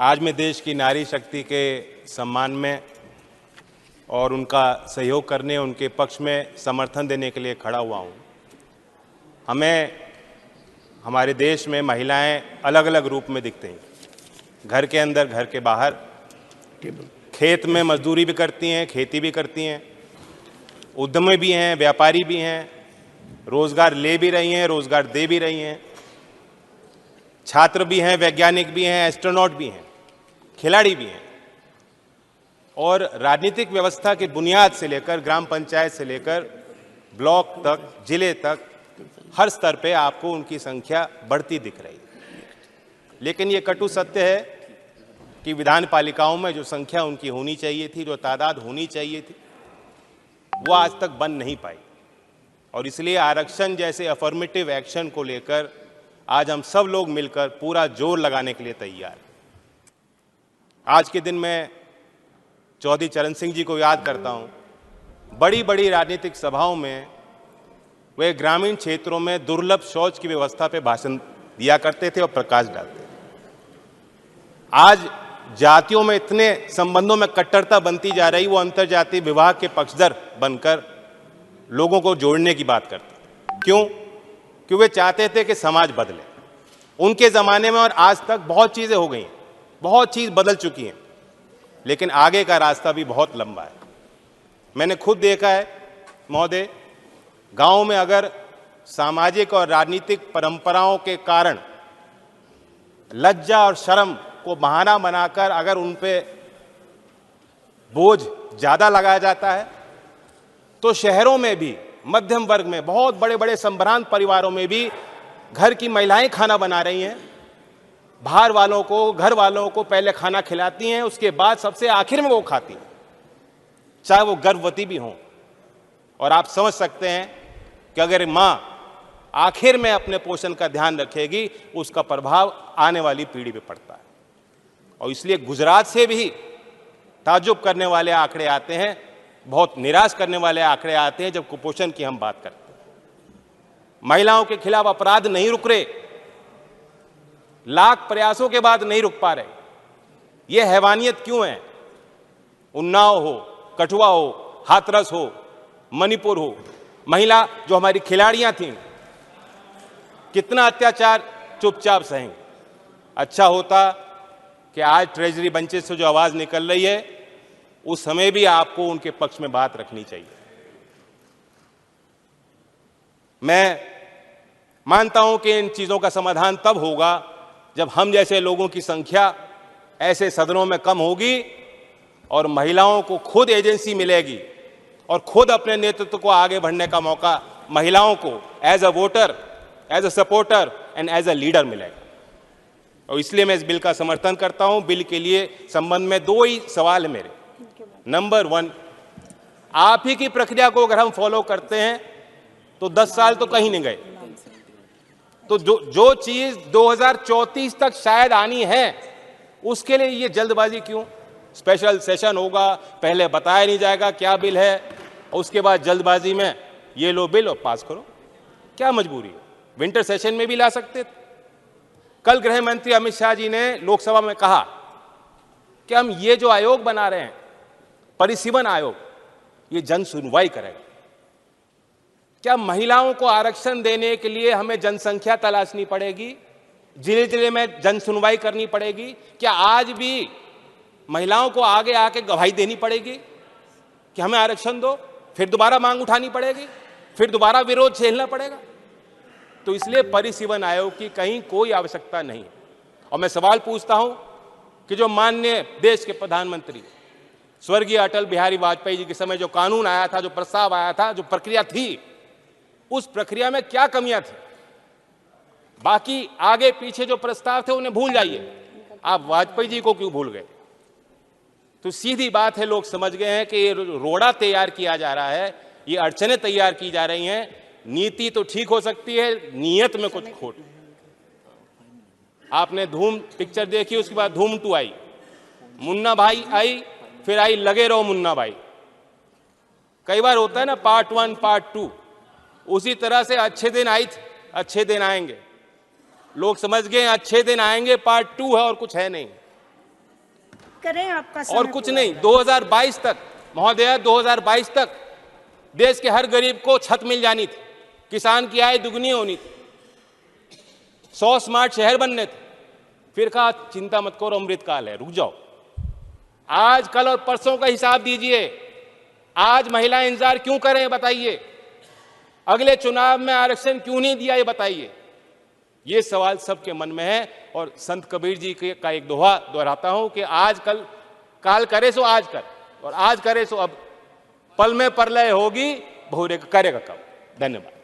आज मैं देश की नारी शक्ति के सम्मान में और उनका सहयोग करने, उनके पक्ष में समर्थन देने के लिए खड़ा हुआ हूँ। हमारे देश में महिलाएं अलग अलग रूप में दिखते हैं, घर के अंदर, घर के बाहर, खेत में मजदूरी भी करती हैं, खेती भी करती हैं, उद्यमी भी हैं, व्यापारी भी हैं, रोजगार ले भी रही हैं, रोजगार दे भी रही हैं, छात्र भी हैं, वैज्ञानिक भी हैं, एस्ट्रोनॉट भी हैं, खिलाड़ी भी हैं। और राजनीतिक व्यवस्था की बुनियाद से लेकर ग्राम पंचायत से लेकर ब्लॉक तक, जिले तक, हर स्तर पे आपको उनकी संख्या बढ़ती दिख रही है। लेकिन ये कटु सत्य है कि विधान पालिकाओं में जो संख्या उनकी होनी चाहिए थी, जो तादाद होनी चाहिए थी, वो आज तक बन नहीं पाई। और इसलिए आरक्षण जैसे अफर्मेटिव एक्शन को लेकर आज हम सब लोग मिलकर पूरा जोर लगाने के लिए तैयार हैं। आज के दिन मैं चौधरी चरण सिंह जी को याद करता हूं। बड़ी बड़ी राजनीतिक सभाओं में वे ग्रामीण क्षेत्रों में दुर्लभ शौच की व्यवस्था पे भाषण दिया करते थे और प्रकाश डालते थे। आज जातियों में इतने संबंधों में कट्टरता बनती जा रही, वो अंतर्जातीय विवाह के पक्षधर बनकर लोगों को जोड़ने की बात करते थे। क्यों? क्योंकि वे चाहते थे कि समाज बदले। उनके ज़माने में और आज तक बहुत चीज़ें हो गई हैं, बहुत चीज़ बदल चुकी हैं, लेकिन आगे का रास्ता भी बहुत लंबा है। मैंने खुद देखा है महोदय, गांव में अगर सामाजिक और राजनीतिक परंपराओं के कारण लज्जा और शर्म को बहाना बनाकर अगर उन पे बोझ ज़्यादा लगाया जाता है, तो शहरों में भी मध्यम वर्ग में, बहुत बड़े बड़े संभ्रांत परिवारों में भी घर की महिलाएं खाना बना रही हैं, बाहर वालों को, घर वालों को पहले खाना खिलाती हैं, उसके बाद सबसे आखिर में वो खाती हैं, चाहे वो गर्भवती भी हों। और आप समझ सकते हैं कि अगर मां आखिर में अपने पोषण का ध्यान रखेगी, उसका प्रभाव आने वाली पीढ़ी पे पड़ता है। और इसलिए गुजरात से भी ताज्जुब करने वाले आंकड़े आते हैं, बहुत निराश करने वाले आंकड़े आते हैं जब कुपोषण की हम बात करते हैं। महिलाओं के खिलाफ अपराध नहीं रुक रहे, लाख प्रयासों के बाद नहीं रुक पा रहे। यह हैवानियत क्यों है? उन्नाव हो, कठुआ हो, हाथरस हो, मणिपुर हो, महिला जो हमारी खिलाड़ियां थीं, कितना अत्याचार चुपचाप सहेंगे। अच्छा होता कि आज ट्रेजरी बेंचेस से जो आवाज निकल रही है, उस समय भी आपको उनके पक्ष में बात रखनी चाहिए। मैं मानता हूं कि इन चीजों का समाधान तब होगा जब हम जैसे लोगों की संख्या ऐसे सदनों में कम होगी और महिलाओं को खुद एजेंसी मिलेगी और खुद अपने नेतृत्व को आगे बढ़ने का मौका महिलाओं को as a voter, as a supporter and as a leader मिलेगा। और इसलिए मैं इस बिल का समर्थन करता हूं। बिल के लिए संबंध में दो ही सवाल है मेरे। नंबर 1, आप ही की प्रक्रिया को अगर हम फॉलो करते हैं तो 10 साल तो कहीं नहीं गए। तो जो चीज 2034 तक शायद आनी है, उसके लिए ये जल्दबाजी क्यों? स्पेशल सेशन होगा, पहले बताया नहीं जाएगा क्या बिल है, और उसके बाद जल्दबाजी में ये लो बिल और पास करो। क्या मजबूरी है? विंटर सेशन में भी ला सकते थे। कल गृह मंत्री अमित शाह जी ने लोकसभा में कहा कि हम ये जो आयोग बना रहे हैं, परिसीमन आयोग, ये जन सुनवाई करेगा। क्या महिलाओं को आरक्षण देने के लिए हमें जनसंख्या तलाशनी पड़ेगी? जिले जिले में जन सुनवाई करनी पड़ेगी? क्या आज भी महिलाओं को आगे आके गवाही देनी पड़ेगी कि हमें आरक्षण दो? फिर दोबारा मांग उठानी पड़ेगी, फिर दोबारा विरोध झेलना पड़ेगा? तो इसलिए परिसीमन आयोग की कहीं कोई आवश्यकता नहीं है। और मैं सवाल पूछता हूं कि जो माननीय देश के प्रधानमंत्री स्वर्गीय अटल बिहारी वाजपेयी जी के समय जो कानून आया था, जो प्रस्ताव आया था, जो प्रक्रिया थी, उस प्रक्रिया में क्या कमियां थी? बाकी आगे पीछे जो प्रस्ताव थे उन्हें भूल जाइए, आप वाजपेयी जी को क्यों भूल गए? तो सीधी बात है, लोग समझ गए हैं कि ये रोड़ा तैयार किया जा रहा है, ये अड़चनें तैयार की जा रही हैं। नीति तो ठीक हो सकती है, नीयत में कुछ खोट। आपने धूम पिक्चर देखी, उसके बाद धूम 2 आई, मुन्ना भाई आई, फिर आई लगे रहो मुन्ना भाई। कई बार होता है ना, पार्ट 1 पार्ट 2, उसी तरह से अच्छे दिन आई थी, अच्छे दिन आएंगे। लोग समझ गए अच्छे दिन आएंगे पार्ट 2 है और कुछ है नहीं। करें, आपका समय और कुछ पूरा नहीं। हो 2022 तक महोदय, 2022 तक देश के हर गरीब को छत मिल जानी थी, किसान की आय दुगनी होनी थी, 100 स्मार्ट शहर बनने थे। फिर कहा चिंता मत करो, अमृतकाल है, रुक जाओ। आज, कल और परसों का हिसाब दीजिए। आज महिलाएं इंतजार क्यों करें बताइए? अगले चुनाव में आरक्षण क्यों नहीं दिया ये बताइए? ये सवाल सबके मन में है। और संत कबीर जी का एक दोहा दोहराता हूं कि आज कल काल करे सो आज कर, और आज करे सो अब, पल में प्रलय होगी, बहुरे करेगा कब। धन्यवाद।